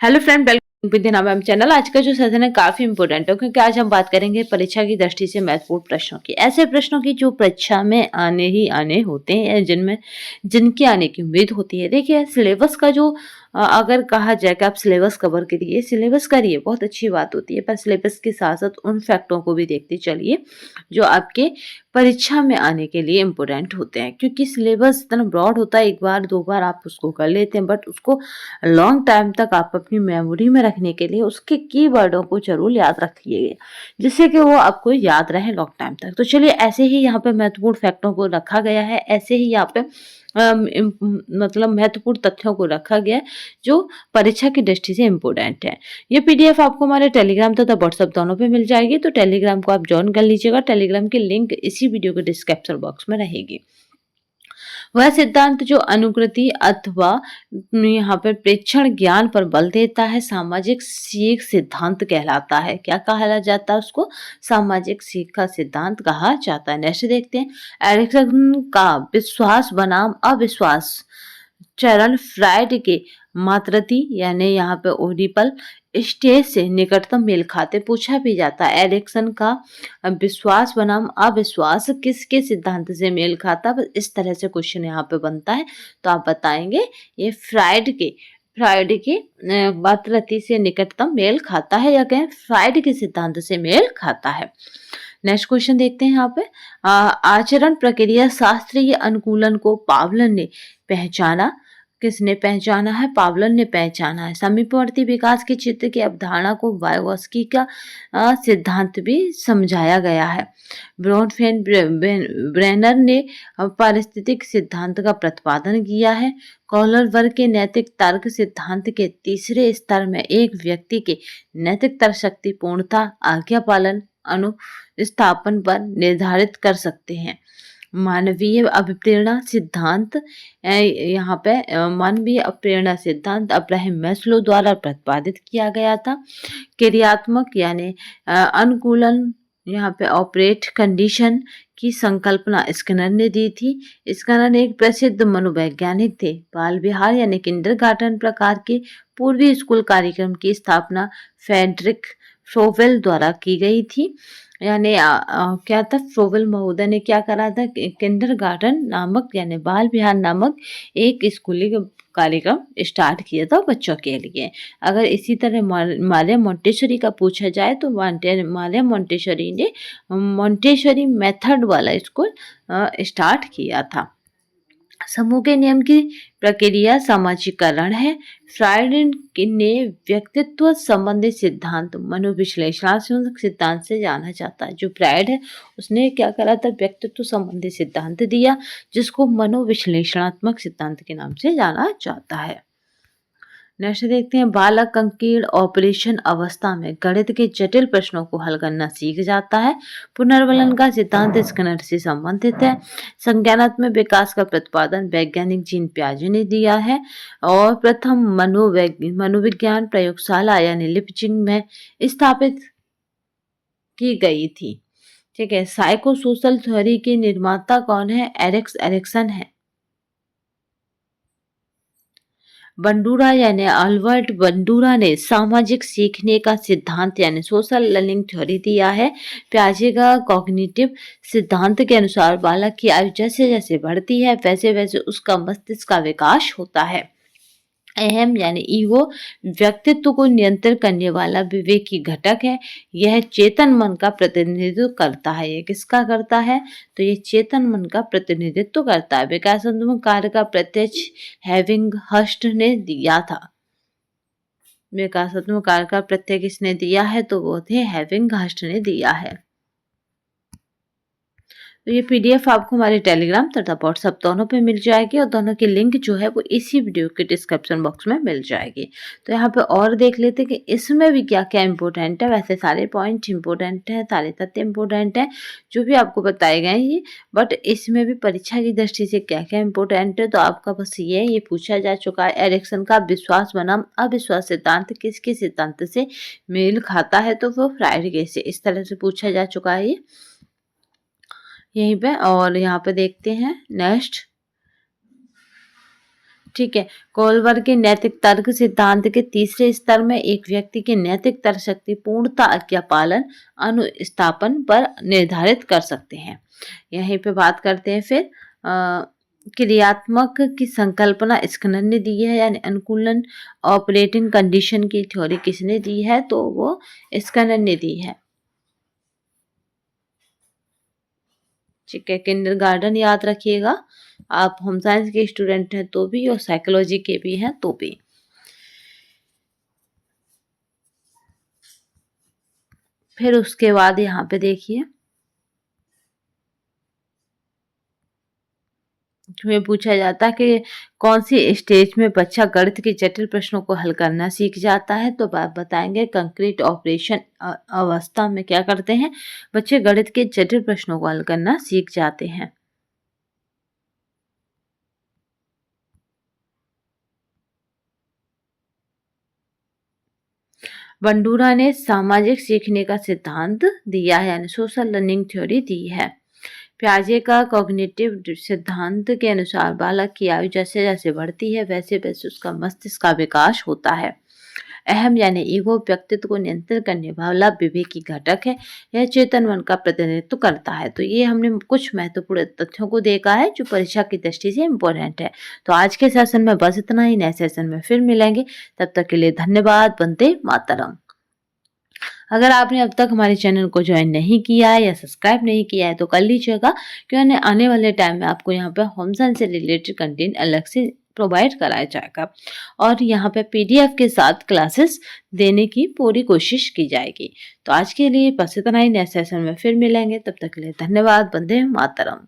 Hello friend, welcome with नाम channel. आज का जो सेशन है काफी इंपॉर्टेंट है क्योंकि आज हम बात करेंगे परीक्षा की दृष्टि से महत्वपूर्ण प्रश्नों की, ऐसे प्रश्नों की जो परीक्षा में आने ही आने होते हैं, जिनमें जिनके आने की उम्मीद होती है। देखिए, सिलेबस का जो अगर कहा जाए कि आप सिलेबस कवर करिए, सिलेबस करिए, बहुत अच्छी बात होती है, पर सिलेबस के साथ साथ उन फैक्टों को भी देखते चलिए जो आपके परीक्षा में आने के लिए इम्पोर्टेंट होते हैं। क्योंकि सिलेबस इतना ब्रॉड होता है, एक बार दो बार आप उसको कर लेते हैं, बट उसको लॉन्ग टाइम तक आप अपनी मेमोरी में रखने के लिए उसके कीवर्डों को जरूर याद रखिएगा, जिससे कि वो आपको याद रहे लॉन्ग टाइम तक। तो चलिए, ऐसे ही यहाँ पे महत्वपूर्ण फैक्टों को रखा गया है, ऐसे ही यहाँ पे मतलब महत्वपूर्ण तथ्यों को रखा गया है जो परीक्षा की दृष्टि से इम्पोर्टेंट है। ये पीडीएफ आपको हमारे टेलीग्राम तथा व्हाट्सएप दोनों पे मिल जाएगी, तो टेलीग्राम को आप ज्वाइन कर लीजिएगा। टेलीग्राम की लिंक इसी वीडियो के डिस्क्रिप्शन बॉक्स में रहेगी। वह सिद्धांत जो अनुकृति अथवा यहाँ पर प्रेक्षण ज्ञान पर बल देता है, सामाजिक सीख सिद्धांत कहलाता है। क्या कहा जाता है उसको? सामाजिक सीख का सिद्धांत कहा जाता है। नेक्स्ट देखते हैं, एरिक्सन का विश्वास बनाम अविश्वास चरण फ्राइड के मातृति यानी यहाँ पे ओडिपल स्टेज से निकटतम मेल खाते पूछा भी जाता है। एरिक्सन का विश्वास बनाम अविश्वास किसके सिद्धांत से मेल खाता? बस इस तरह से क्वेश्चन यहाँ पे बनता है, तो आप बताएंगे ये फ्राइड के मातृति से निकटतम मेल खाता है, या कहें फ्राइड के सिद्धांत से मेल खाता है। नेक्स्ट क्वेश्चन देखते हैं यहाँ पे, आचरण प्रक्रिया शास्त्रीय अनुकूलन को पावलन ने पहचाना। किसने पहचाना है? पावलन ने पहचाना है। समीपवर्ती विकास के क्षेत्र की अवधारणा को वायोस्की का सिद्धांत भी समझाया गया है। ब्रॉनफेन ब्रेनर ने पारिस्थितिक सिद्धांत का प्रतिपादन किया है। कॉलर वर्ग के नैतिक तर्क सिद्धांत के तीसरे स्तर में एक व्यक्ति के नैतिक तर्क शक्ति पूर्णता आज्ञा पालन अनुस्थापन पर निर्धारित कर सकते हैं। मानवीय अभिप्रेरणा सिद्धांत, यहाँ पे मानवीय अभिप्रेरणा सिद्धांत अब्राहम मैस्लो द्वारा प्रतिपादित किया गया था। क्रियात्मक यानी अनुकूलन, यहाँ पे ऑपरेट कंडीशन की संकल्पना स्किनर ने दी थी। स्किनर एक प्रसिद्ध मनोवैज्ञानिक थे। बाल विहार यानी किंडरगार्टन प्रकार के पूर्वी स्कूल कार्यक्रम की स्थापना फ्रेडरिक फ्रोवेल द्वारा की गई थी। यानी क्या था, फ्रोवेल महोदय ने क्या करा था, किंडरगार्टन नामक यानी बाल विहार नामक एक स्कूली कार्यक्रम स्टार्ट किया था बच्चों के लिए। अगर इसी तरह मारिया मोंटेसरी का पूछा जाए तो मारिया मोंटेसरी ने मोंटेसरी मेथड वाला स्कूल स्टार्ट किया था। समूह के नियम की प्रक्रिया सामाजिकरण है। फ्राइड ने व्यक्तित्व संबंधी सिद्धांत मनोविश्लेषणात्मक सिद्धांत से जाना जाता है। जो फ्राइड है उसने क्या करा था, व्यक्तित्व संबंधी सिद्धांत दिया, जिसको मनोविश्लेषणात्मक सिद्धांत के नाम से जाना जाता है। नेक्स्ट देखते हैं, बालक संकीर्ण ऑपरेशन अवस्था में गणित के जटिल प्रश्नों को हल करना सीख जाता है। पुनर्वलन का सिद्धांत स्किनर से संबंधित है। संज्ञानात्मक विकास का प्रतिपादन वैज्ञानिक जीन पियाजे ने दिया है और प्रथम मनोविज्ञान प्रयोगशाला यानी लिपजिंग में स्थापित की गई थी। ठीक है, साइको सोशल थ्योरी के निर्माता कौन है? एरिक्सन है। बंडूरा यानी अल्बर्ट बंडूरा ने सामाजिक सीखने का सिद्धांत यानी सोशल लर्निंग थ्योरी दिया है। पियाजे का कॉग्निटिव सिद्धांत के अनुसार बालक की आयु जैसे जैसे बढ़ती है वैसे वैसे उसका मस्तिष्क का विकास होता है। अहम यानी ईगो व्यक्तित्व को नियंत्रित करने वाला विवेकी घटक है। यह चेतन मन का प्रतिनिधित्व करता है। ये किसका करता है? तो ये चेतन मन का प्रतिनिधित्व करता है। विकासात्मक कार्य का प्रत्यक्ष हैविंग हस्ट ने दिया था। विकासात्मक कार्य का प्रत्यय किसने दिया है? तो वो थे हैविंग हस्ट ने दिया है। तो ये पीडीएफ आपको हमारे टेलीग्राम तथा व्हाट्सएप दोनों पे मिल जाएगी और दोनों की लिंक जो है वो इसी वीडियो के डिस्क्रिप्शन बॉक्स में मिल जाएगी। तो यहाँ पे और देख लेते हैं कि इसमें भी क्या क्या इंपॉर्टेंट है। वैसे सारे पॉइंट इंपॉर्टेंट है, सारे तथ्य इंपॉर्टेंट है जो भी आपको बताए गए हैं, बट इसमें भी परीक्षा की दृष्टि से क्या क्या इंपॉर्टेंट है। तो आपका बस ये पूछा जा चुका है, एरिक्सन का विश्वास बनाम अविश्वास सिद्धांत किसके सिद्धांत से मेल खाता है? तो वो फ्राइड के से। इस तरह से पूछा जा चुका है यहीं पे। और यहाँ पे देखते हैं नेक्स्ट, ठीक है। कोलवर के नैतिक तर्क सिद्धांत के तीसरे स्तर में एक व्यक्ति की नैतिक तर्क शक्ति पूर्णता आज्ञा पालन अनुस्थापन पर निर्धारित कर सकते हैं। यहीं पे बात करते हैं फिर क्रियात्मक की संकल्पना स्किनर ने दी है, यानी अनुकूलन ऑपरेटिंग कंडीशन की थ्योरी किसने दी है, तो वो स्किनर ने दी है। ठीक है, किंडरगार्टन याद रखिएगा, आप होम साइंस के स्टूडेंट हैं तो भी और साइकोलॉजी के भी हैं तो भी। फिर उसके बाद यहाँ पे देखिए, में पूछा जाता है कि कौन सी स्टेज में बच्चा गणित के जटिल प्रश्नों को हल करना सीख जाता है, तो आप बताएंगे कंक्रीट ऑपरेशन अवस्था में क्या करते हैं, बच्चे गणित के जटिल प्रश्नों को हल करना सीख जाते हैं। बंडूरा ने सामाजिक सीखने का सिद्धांत दिया है, यानी सोशल लर्निंग थ्योरी दी है। प्याजे का कॉग्निटिव सिद्धांत के अनुसार बालक की आयु जैसे जैसे बढ़ती है वैसे वैसे उसका मस्तिष्क का विकास होता है। अहम यानी ईगो व्यक्तित्व को नियंत्रित करने वाला विवेकी घटक है, यह चेतन मन का प्रतिनिधित्व करता है। तो ये हमने कुछ महत्वपूर्ण तथ्यों को देखा है जो परीक्षा की दृष्टि से इम्पोर्टेंट है। तो आज के सेशन में बस इतना ही, नए सेशन में फिर मिलेंगे, तब तक के लिए धन्यवाद। वंदे मातरम। अगर आपने अब तक हमारे चैनल को ज्वाइन नहीं किया है या सब्सक्राइब नहीं किया है तो कर लीजिएगा, क्योंकि आने वाले टाइम में आपको यहाँ पे होम साइंस से रिलेटेड कंटेंट अलग से प्रोवाइड कराया जाएगा और यहाँ पे पीडीएफ के साथ क्लासेस देने की पूरी कोशिश की जाएगी। तो आज के लिए बस इतना ही, नेक्स्ट सेशन में फिर मिलेंगे, तब तक के लिए धन्यवाद। वंदे मातरम।